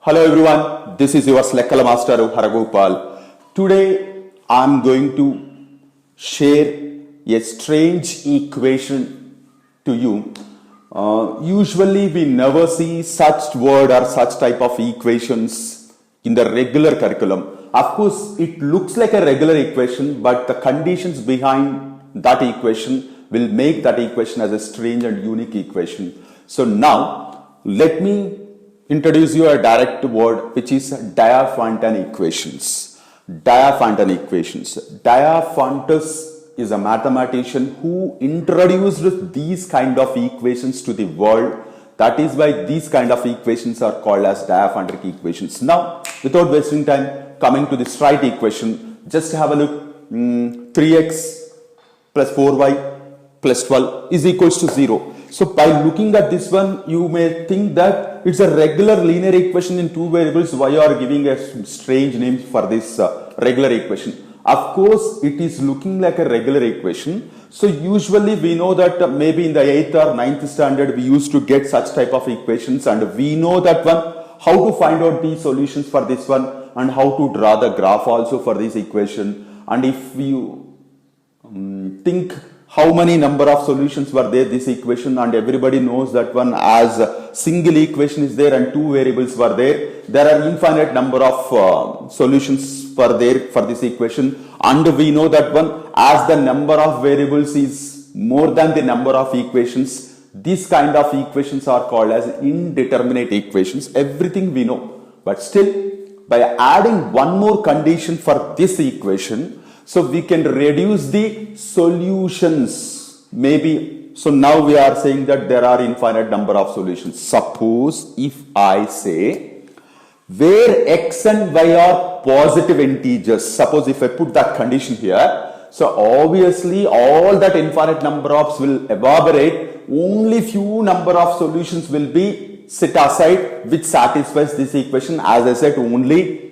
Hello everyone, this is yours Lekkala Mastaru Haragopal. Today I am going to share a strange equation to you. Usually we never see such word or such type of equations in the regular curriculum. Of course, it looks like a regular equation, but the conditions behind that equation will make that equation as a strange and unique equation. So now, let me introduce you a direct word which is Diophantine equations. Diophantine equations. Diophantus is a mathematician who introduced these kind of equations to the world. That is why these kind of equations are called as Diophantine equations. Now, without wasting time, coming to this right equation, just have a look. 3x plus 4y plus 12 is equals to 0. So by looking at this one, you may think that it's a regular linear equation in two variables. Why you are giving a strange name for this regular equation? Of course, it is looking like a regular equation. So usually we know that maybe in the 8th or 9th standard, we used to get such type of equations, and we know that one, how to find out the solutions for this one and how to draw the graph also for this equation. And if you think how many number of solutions were there this equation, and everybody knows that one as a single equation is there and two variables were there are infinite number of solutions were there for this equation, and we know that one as the number of variables is more than the number of equations, these kind of equations are called as indeterminate equations. Everything we know, but still by adding one more condition for this equation, so we can reduce the solutions. Maybe, so now we are saying that there are infinite number of solutions. Suppose if I say where x and y are positive integers, suppose if I put that condition here, so obviously all that infinite number of will evaporate, only few number of solutions will be set aside which satisfies this equation. As I said, only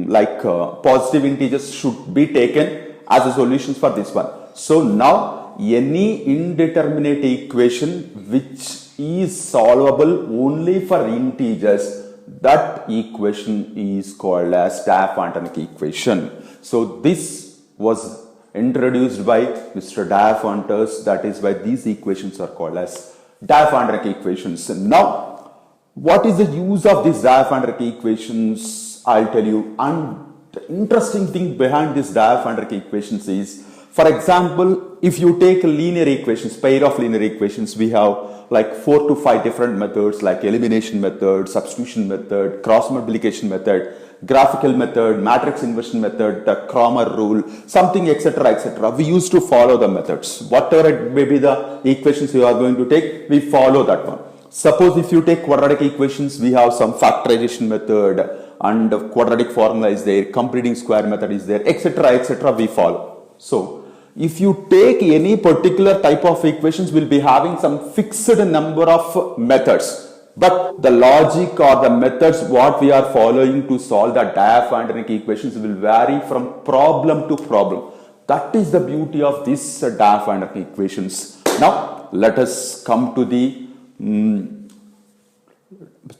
positive integers should be taken as a solutions for this one. So now any indeterminate equation which is solvable only for integers, that equation is called as Diophantine equation. So this was introduced by Mr. Diophantus. That is why these equations are called as Diophantine equations. Now, what is the use of these Diophantine equations? I'll tell you. And the interesting thing behind these Diophantine equations is, for example, if you take linear equations, pair of linear equations, we have like 4 to 5 different methods like elimination method, substitution method, cross multiplication method, graphical method, matrix inversion method, the Cramer rule, something, etc., etc. We used to follow the methods. Whatever it may be the equations you are going to take, we follow that one. Suppose if you take quadratic equations, we have some factorization method and quadratic formula is there, completing square method is there, etc., etc. we follow. So if you take any particular type of equations, we'll be having some fixed number of methods. But the logic or the methods what we are following to solve the Diophantine equations will vary from problem to problem. That is the beauty of these Diophantine equations. Now let us come to the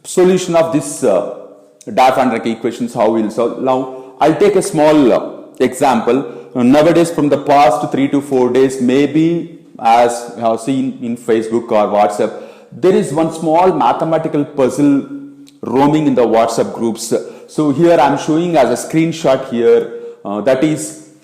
solution of this Diophantine equations, how we will solve. Now I'll take a small example. Nowadays, from the past 3 to 4 days, maybe as you have seen in Facebook or WhatsApp, there is one small mathematical puzzle roaming in the WhatsApp groups. So here I am showing as a screenshot here. That is,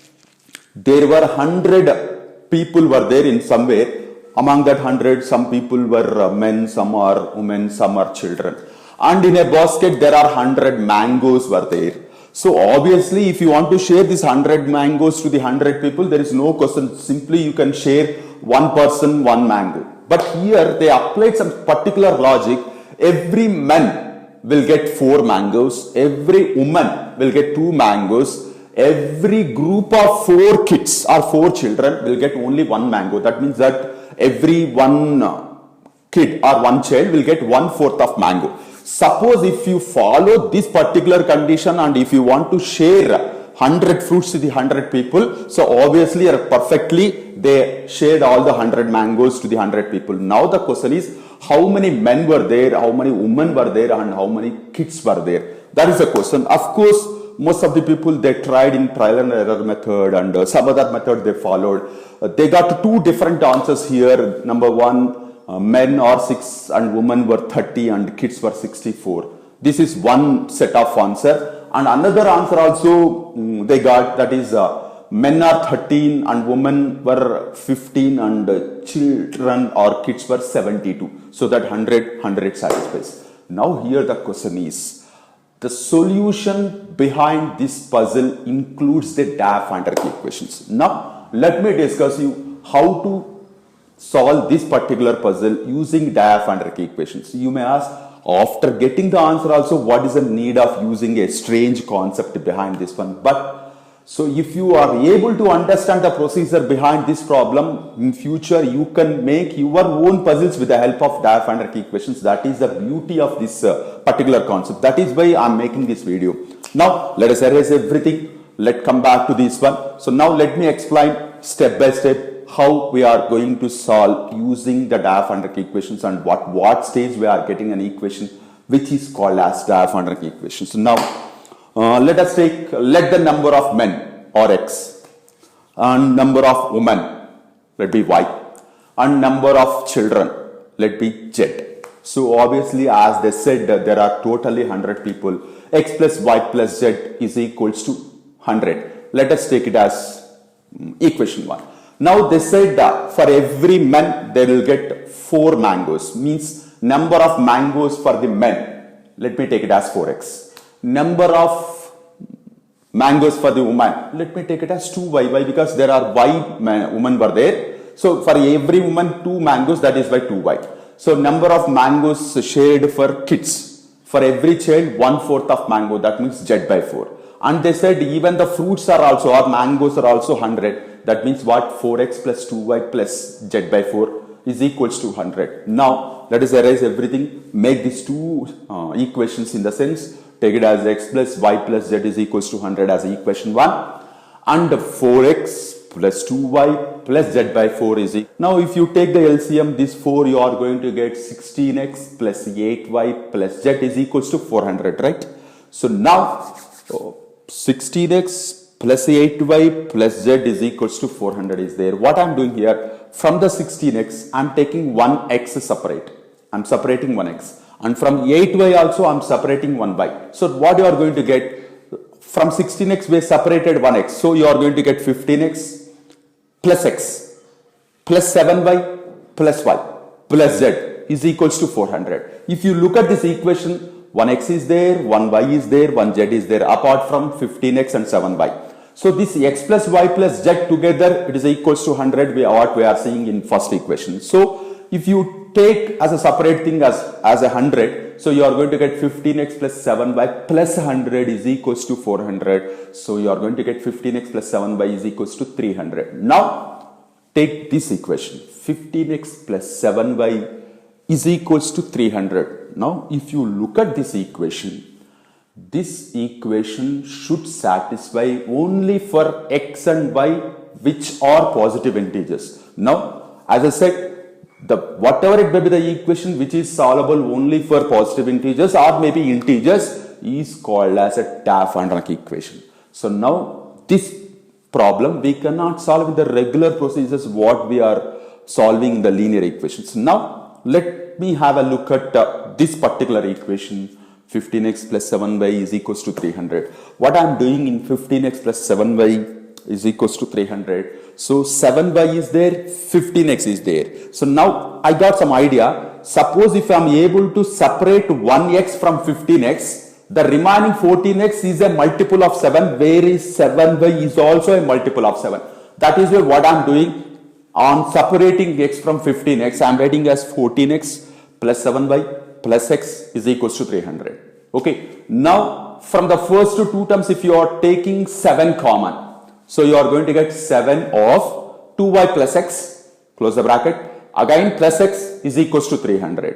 there were 100 people were there in somewhere. Among that 100, some people were men, some are women, some are children. And in a basket, there are 100 mangoes were there. So obviously, if you want to share this 100 mangoes to the 100 people, there is no question. Simply you can share one person, one mango. But here they applied some particular logic. Every man will get 4 mangoes. Every woman will get 2 mangoes. Every group of 4 kids or 4 children will get only 1 mango. That means that every one kid or one child will get 1/4 of mango. Suppose if you follow this particular condition and if you want to share 100 fruits to the 100 people. So obviously perfectly they shared all the 100 mangoes to the 100 people. Now the question is, how many men were there, how many women were there, and how many kids were there? That is the question. Of course, most of the people, they tried in trial and error method, and some other method they followed. They got two different answers here. Number one, men are 6 and women were 30 and kids were 64. This is one set of answer. And another answer also they got, that is men are 13 and women were 15 and children or kids were 72. So that 100 satisfies. Now here the question is, the solution behind this puzzle includes the Daff-Vanderkee equations. Now let me discuss you how to solve this particular puzzle using Daff-Vanderkee equations. You may ask, after getting the answer also, what is the need of using a strange concept behind this one? But so if you are able to understand the procedure behind this problem, in future you can make your own puzzles with the help of Daff-Vanderkee equations. That is the beauty of this particular concept. That is why I am making this video. Now let us erase everything. Let's come back to this one. So now let me explain step by step how we are going to solve using the Daff-Vanderkee equations, and what stage we are getting an equation which is called as Daff-Vanderkee equations. So now let the number of men or X, and number of women let be Y, and number of children let be Z. So obviously, as they said, there are totally 100 people. X plus Y plus Z is equals to 100. Let us take it as equation 1. Now they said that for every man they will get 4 mangoes, means number of mangoes for the men, let me take it as 4x. Number of mangoes for the woman, let me take it as 2y. Why? Because there are women were there. So for every woman 2 mangoes, that is by 2y. So number of mangoes shared for kids, for every child 1/4 of mango, that means Z by 4. And they said even the fruits are also, or mangoes are also 100. That means what? 4x plus 2y plus Z by 4 is equals to 100. Now let us erase everything. Make these two equations in the sense, take it as x plus y plus z is equals to 100 as equation 1. And 4x plus 2y plus z by 4 is equal. Now if you take the LCM, this 4 you are going to get 16x plus 8y plus z is equals to 400, right? So now 16x plus 8y plus z is equals to 400 is there. What I am doing here, from the 16x I am taking 1x separate. I am separating 1x. And from 8y also I am separating 1y. So what you are going to get, from 16x we separated 1x. So you are going to get 15x plus x plus 7y plus y plus z is equals to 400. If you look at this equation, 1x is there, 1y is there, 1z is there, apart from 15x and 7y. So this x plus y plus z together, it is equals to 100, what we are seeing in first equation. So if you take as a separate thing as 100, so you are going to get 15x plus 7y plus 100 is equals to 400. So you are going to get 15x plus 7y is equals to 300. Now take this equation, 15x plus 7y is equals to 300. Now if you look at this equation should satisfy only for x and y which are positive integers. Now as I said, whatever it may be the equation which is solvable only for positive integers or maybe integers is called as a Daff-Vanderkee equation. So now this problem we cannot solve with the regular procedures what we are solving the linear equations. Now let me have a look at this particular equation. 15x plus 7y is equals to 300. What I am doing in 15x plus 7y is equals to 300. So 7y is there, 15x is there. So now I got some idea. Suppose if I am able to separate 1x from 15x, the remaining 14x is a multiple of 7, whereas 7y is also a multiple of 7. That is why what I am doing on separating x from 15x, I am writing as 14x plus 7y plus x is equals to 300. Okay. Now from the first two terms, if you are taking 7 common, so you are going to get 7 of 2y plus x, close the bracket, again plus x is equals to 300.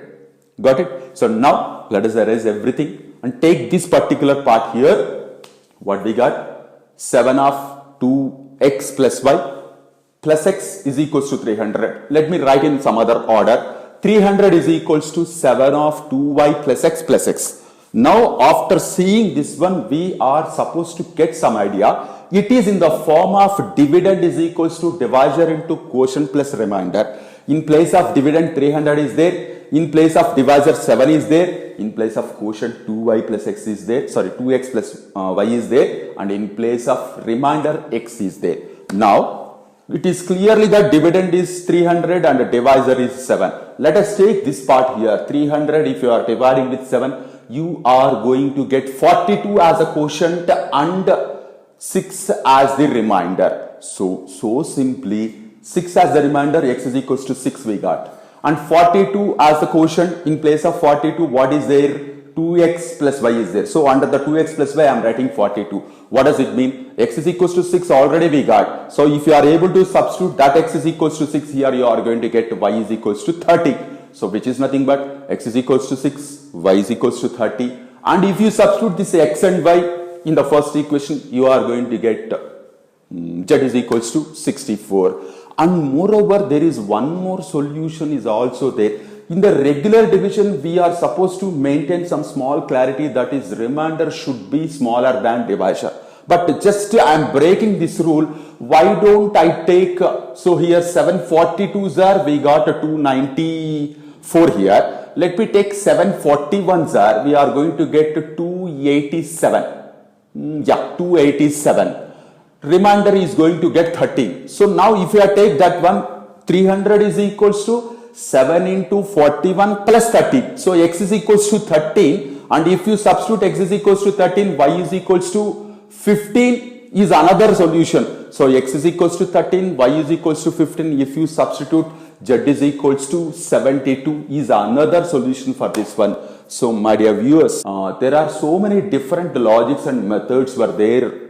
Got it? So now let us erase everything and take this particular part here. What we got? 7 of 2x plus y plus x is equals to 300. Let me write in some other order. 300 is equals to 7 of 2y plus x plus x. Now after seeing this one, we are supposed to get some idea. It is in the form of dividend is equals to divisor into quotient plus remainder. In place of dividend 300 is there. In place of divisor 7 is there. In place of quotient 2y plus x is there. Sorry, 2x plus y is there. And in place of remainder x is there. Now it is clearly that dividend is 300 and divisor is 7. Let us take this part here. 300 if you are dividing with 7, you are going to get 42 as a quotient and 6 as the remainder. So simply 6 as the remainder, x is equals to 6 we got. And 42 as the quotient, in place of 42, what is there? 2x plus y is there. So under the 2x plus y, I am writing 42. What does it mean? X is equals to 6 already we got. So if you are able to substitute that x is equals to 6 here, you are going to get y is equals to 30. So which is nothing but x is equals to 6, y is equals to 30. And if you substitute this x and y in the first equation, you are going to get z is equals to 64. And moreover, there is one more solution is also there. In the regular division, we are supposed to maintain some small clarity, that is remainder should be smaller than divisor. But just I am breaking this rule. Why don't I take, so here 742s are, we got 294 here. Let me take 741s are, we are going to get 287. Yeah, 287. Remainder is going to get 13. So now if you take that one, 300 is equals to 7 into 41 plus 13. So x is equals to 13. And if you substitute x is equals to 13, y is equals to 15 is another solution. So x is equals to 13, y is equals to 15. If you substitute z is equals to 72 is another solution for this one. So my dear viewers, there are so many different logics and methods were there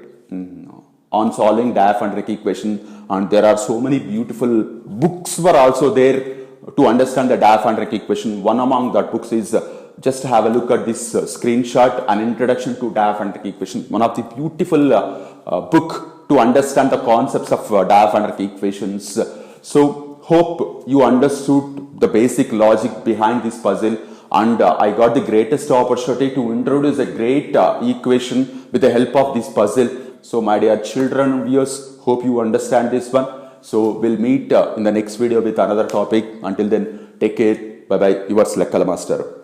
on solving Diaphragmatic equation, and there are so many beautiful books were also there to understand the Diaphragmatic equation. One among that books is just have a look at this screenshot, An Introduction to Diaphragmatic Equation, one of the beautiful book to understand the concepts of Diaphragmatic equations. So hope you understood the basic logic behind this puzzle, and I got the greatest opportunity to introduce a great equation with the help of this puzzle. So my dear children and viewers, hope you understand this one. So we'll meet in the next video with another topic. Until then, take care. Bye bye. Yours Lekkala Mastaru.